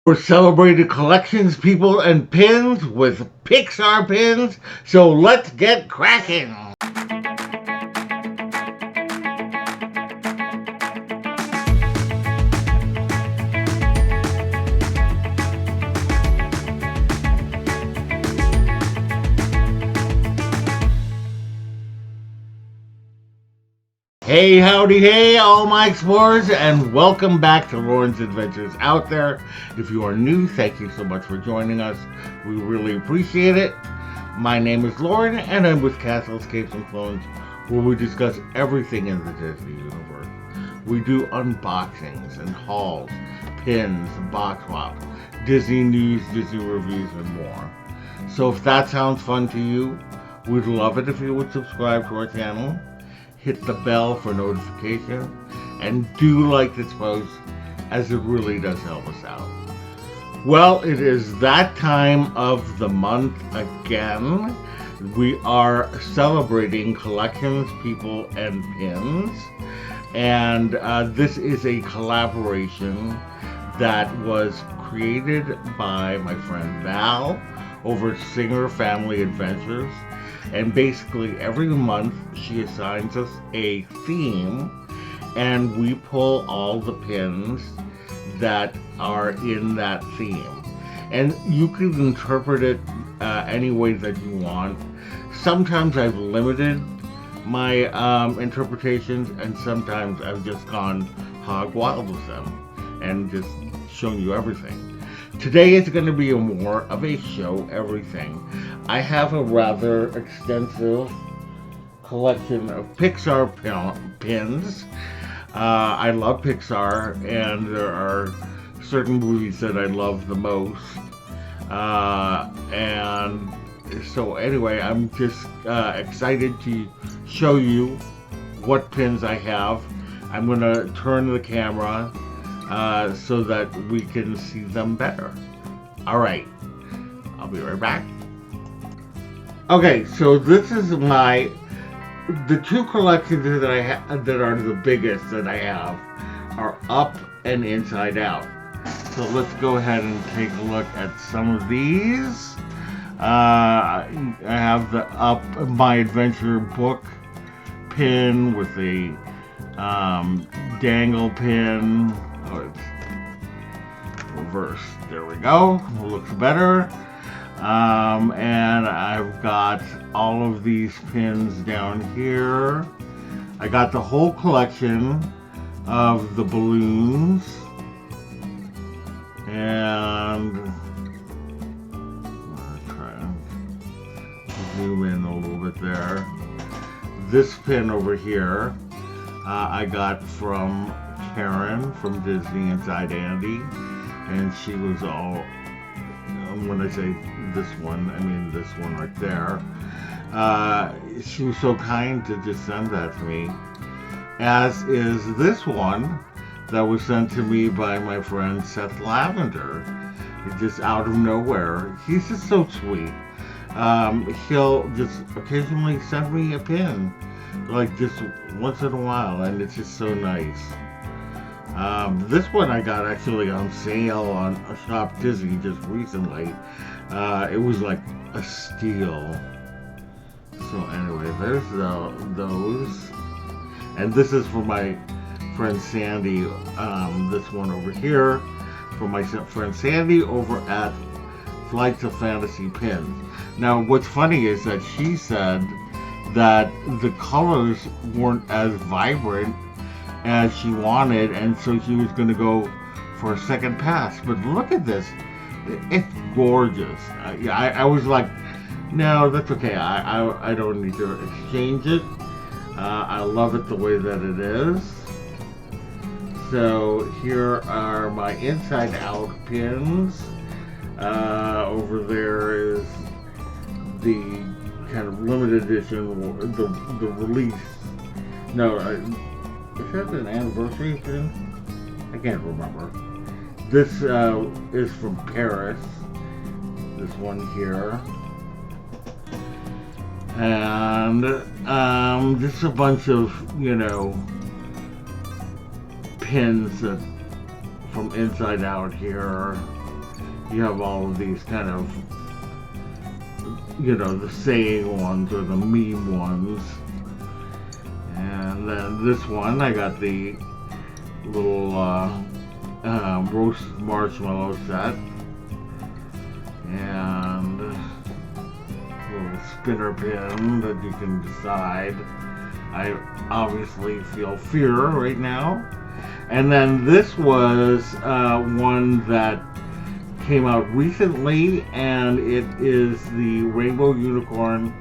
We're celebrating collections, people, and pins with Pixar pins, so let's get cracking! Hey, howdy, hey, all my explorers, and welcome back to Loren's Adventures Out There. If you are new, thank you so much for joining us. We really appreciate it. My name is Loren, and I'm with Castles, Capes, and Clones, where we discuss everything in the Disney universe. We do unboxings and hauls, pins, box swaps, Disney news, Disney reviews, and more. So if that sounds fun to you, we'd love it if you would subscribe to our channel. Hit the bell for notification, and do like this post, as it really does help us out. Well, it is that time of the month again. We are celebrating collections, people, and pins, and this is a collaboration that was created by my friend Val over at Singer Family Adventures. And basically every month she assigns us a theme, and we pull all the pins that are in that theme. And you can interpret it any way that you want. Sometimes I've limited my interpretations, and sometimes I've just gone hog wild with them and just shown you everything. Today is going to be more of a show everything. I have a rather extensive collection of Pixar pins. I love Pixar, and there are certain movies that I love the most. And so anyway, I'm just excited to show you what pins I have. I'm going to turn the camera so that we can see them better. Alright, I'll be right back. Okay, so this is the two collections that I have that are the biggest that I have are Up and Inside Out. So let's go ahead and take a look at some of these. I have the Up My Adventure book pin with a dangle pin. Oh, it's reversed. There we go. Looks better. And I've got all of these pins down here. I got the whole collection of the balloons. And I'll try to zoom in a little bit there. This pin over here I got from Karen from Disney Inside Andy, and she was all, when I say this one, I mean this one right there. She was so kind to just send that to me, as is this one that was sent to me by my friend Seth Lavender, just out of nowhere. He's just so sweet. He'll just occasionally send me a pin, like just once in a while, and it's just so nice. This one I got actually on sale on Shop Disney just recently. It was like a steal. So anyway, there's those. And this is for my friend Sandy. This one over here for my friend Sandy over at Flights of Fantasy Pins. Now what's funny is that she said that the colors weren't as vibrant as she wanted, and so she was going to go for a second pass. But look at this, it's gorgeous. I was like, no, that's okay, I don't need to exchange it. I love it the way that it is. So here are my Inside Out pins. Over there is the kind of limited edition, the release. No, is that an anniversary pin? I can't remember. This is from Paris. This one here. And just a bunch of, pins that from Inside Out here. you have all of these kind of, you know, the saying ones or the meme ones. And then this one, I got the little roasted marshmallow set. And a little spinner pin that you can decide. I obviously feel fear right now. And then this was one that came out recently, and it is the Rainbow Unicorn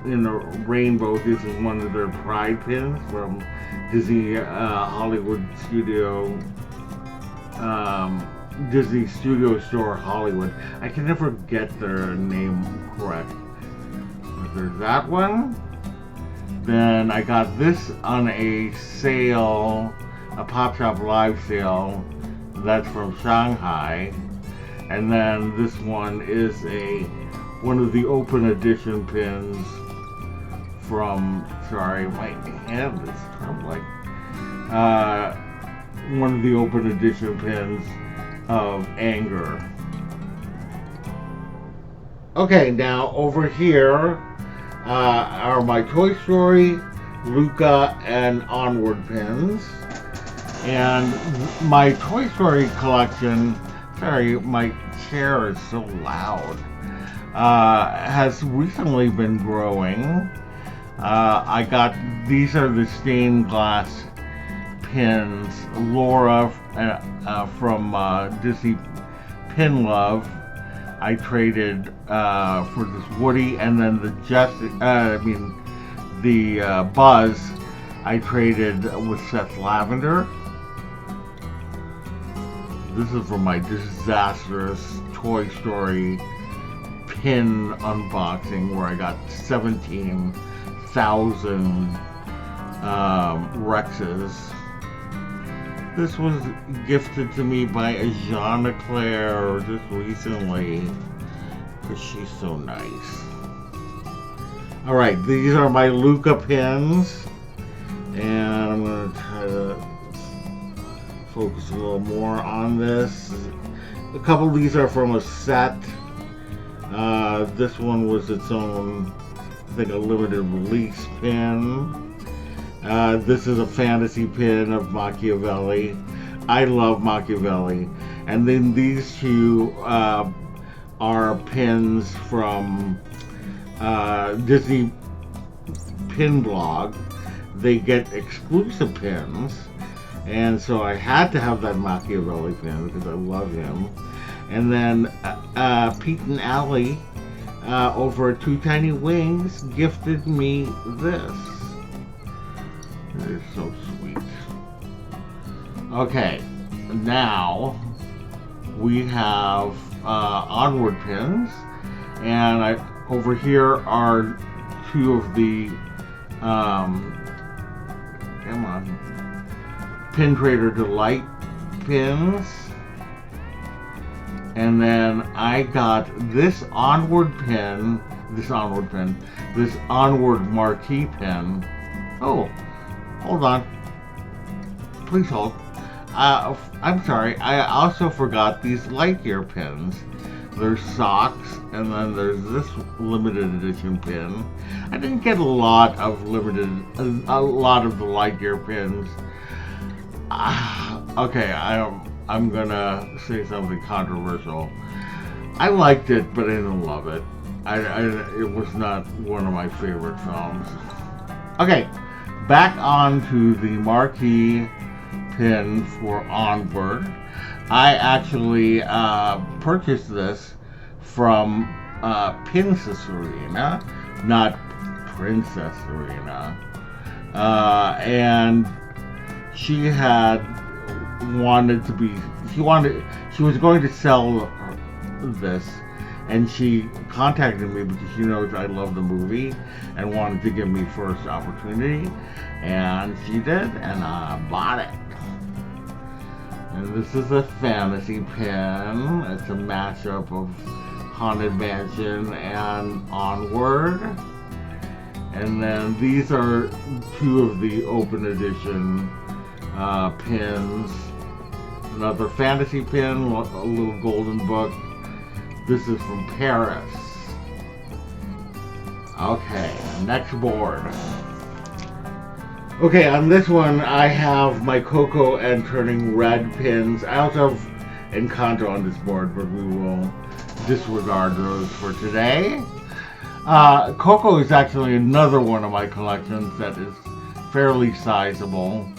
in a rainbow. This is one of their Pride pins from Disney Hollywood Studio, Disney Studio Store Hollywood. I can never get their name correct. But there's that one. Then I got this on a sale, a Pop Shop Live sale. That's from Shanghai. And then this one is one of the open edition pins from, sorry, my hand is trembling. One of the open edition pins of Anger. Okay, now over here are my Toy Story, Luca, and Onward pins. And my Toy Story collection, sorry, my chair is so loud, has recently been growing. I got, these are the stained glass pins. Laura from Disney Pin Love, I traded for this Woody, and then the Buzz, I traded with Seth Lavender. This is from my disastrous Toy Story pin unboxing where I got 17,000 Rexes. This was gifted to me by Ajana Claire just recently because she's so nice. Alright, these are my Luca pins, and I'm going to try to focus a little more on this. A couple of these are from a set. This one was its own, I think, a limited release pin. This is a fantasy pin of Machiavelli. I love Machiavelli. And then these two are pins from Disney Pin Blog. They get exclusive pins. And so I had to have that Machiavelli pin because I love him. And then Pete and Allie over at Two Tiny Wings gifted me this. It is so sweet. Okay, now we have Onward pins. And over here are two of the Pin Trader Delight pins. And then I got this Onward marquee pin. Oh, hold on. Please hold. I'm sorry, I also forgot these Lightyear pins. There's socks, and then there's this limited edition pin. I didn't get a lot of the Lightyear pins. Okay, I'm gonna say something controversial. I liked it, but I didn't love it. It was not one of my favorite films. Okay, back on to the marquee pin for Onward. I actually purchased this from PINcess Serena, not Princess Serena, and she had she was going to sell this, and she contacted me because she knows I love the movie and wanted to give me first opportunity, and she did, and I bought it. And this is a fantasy pin. It's a mashup of Haunted Mansion and Onward. And then these are two of the open edition pins Another fantasy pin, a little golden book. This is from Paris. Okay, next board. Okay, on this one I have my Coco and Turning Red pins. I also have Encanto on this board, but we will disregard those for today. Coco is actually another one of my collections that is fairly sizable.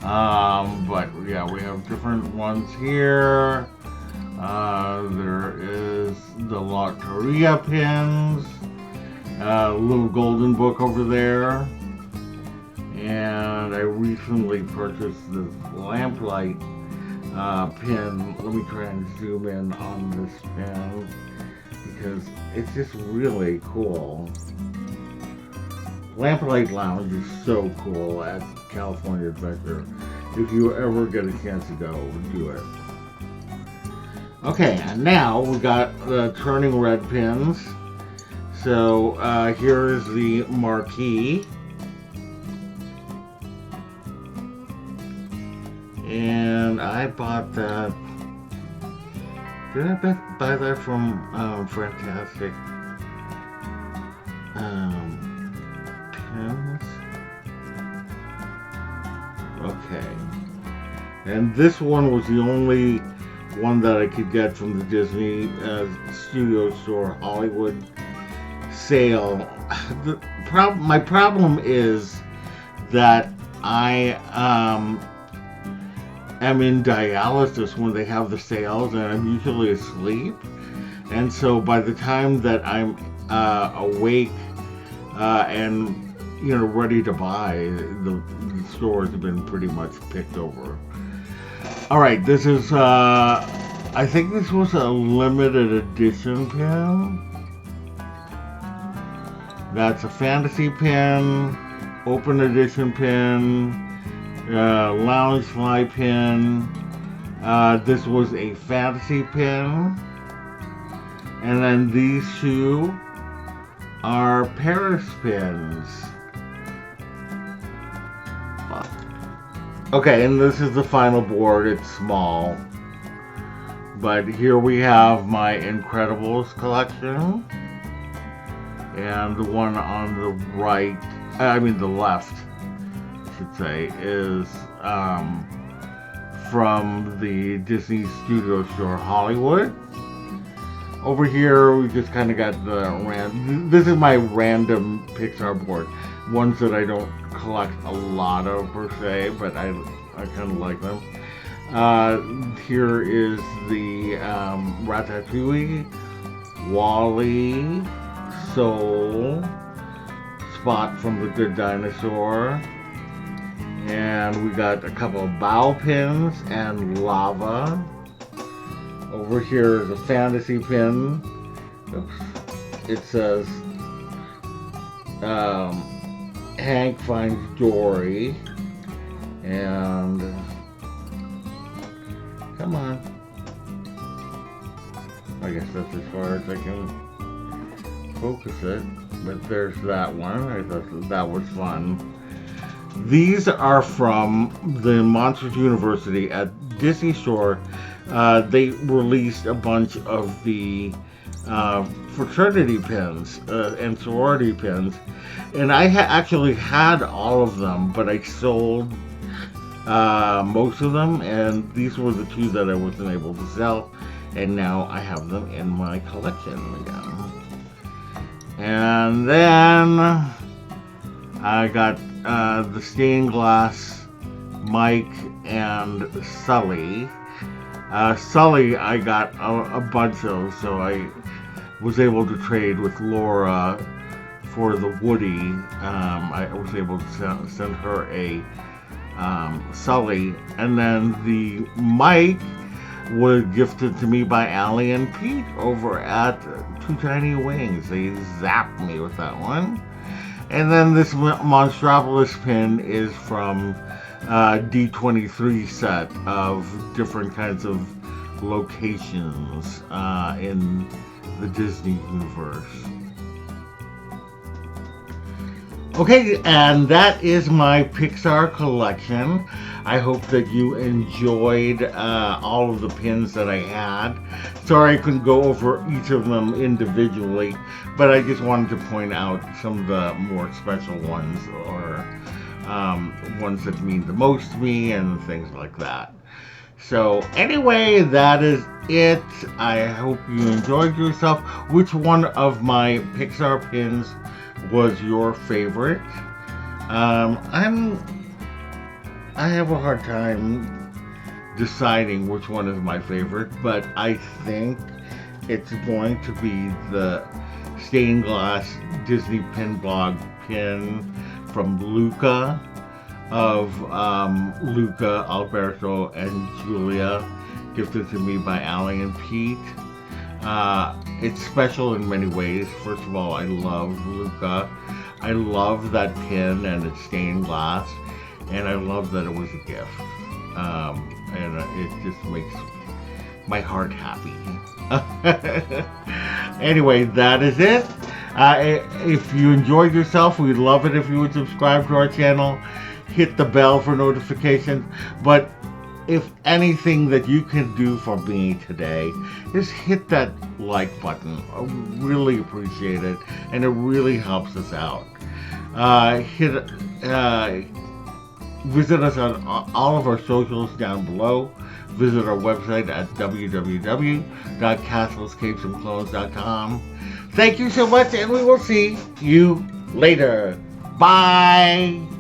But yeah, we have different ones here. There is the Lotteria pins. A little golden book over there. And I recently purchased this lamplight pin. Let me try and zoom in on this pin because it's just really cool. Lamplight Lounge is so cool at California Adventure. If you ever get a chance to go, do it. Okay, and now we got the Turning Red pins. So here's the marquee. And I bought that. Did I buy that from Fantastic Pins? Okay. And this one was the only one that I could get from the Disney Studio Store Hollywood sale. My problem is that I am in dialysis when they have the sales, and I'm usually asleep, and so by the time that I'm awake and ready to buy, the stores have been pretty much picked over. All right, this is I think this was a limited edition pin. That's a fantasy pin, open edition pin, lounge fly pin. This was a fantasy pin. And then these two are Paris pins. Okay, and this is the final board. It's small. But here we have my Incredibles collection. And the one on the right, the left, I should say, is from the Disney Studio Store Hollywood. Over here, we just kind of got the this is my random Pixar board. Ones that I don't collect a lot of per se, but I kind of like them. Here is the Ratatouille, Wall-E, Soul, Spot from The Good Dinosaur, and we got a couple of bow pins and lava. Over here is a fantasy pin. Oops. It says Hank finds Dory, and come on. I guess that's as far as I can focus it, but there's that one. I thought that was fun. These are from the Monsters University at Disney Store. They released a bunch of the fraternity pins and sorority pins, and I actually had all of them, but I sold most of them, and these were the two that I wasn't able to sell, and now I have them in my collection again. And then I got the stained glass Mike and Sully. Sully I got a bunch of, so I was able to trade with Laura for the Woody. I was able to send her a Sully, and then the Mike was gifted to me by Allie and Pete over at Two Tiny Wings. They zapped me with that one. And then this Monstropolis pin is from D23 set of different kinds of locations in the Disney universe. Okay, and that is my Pixar collection. I hope that you enjoyed all of the pins that I had. Sorry I couldn't go over each of them individually, but I just wanted to point out some of the more special ones, or ones that mean the most to me and things like that. So anyway, that is it. I hope you enjoyed yourself. Which one of my Pixar pins was your favorite? I have a hard time deciding which one is my favorite, but I think it's going to be the stained glass Disney pin blog pin from Luca, of Luca, Alberto, and Julia, gifted to me by Allie and Pete. It's special in many ways. First of all, I love Luca. I love that pin and it's stained glass, and I love that it was a gift. And it just makes my heart happy. Anyway, that is it. If you enjoyed yourself, we'd love it if you would subscribe to our channel, hit the bell for notifications. But if anything that you can do for me today, just hit that like button. I really appreciate it, and it really helps us out. Visit us on all of our socials down below. Visit our website at www.castlescapesandclones.com. Thank you so much, and we will see you later. Bye!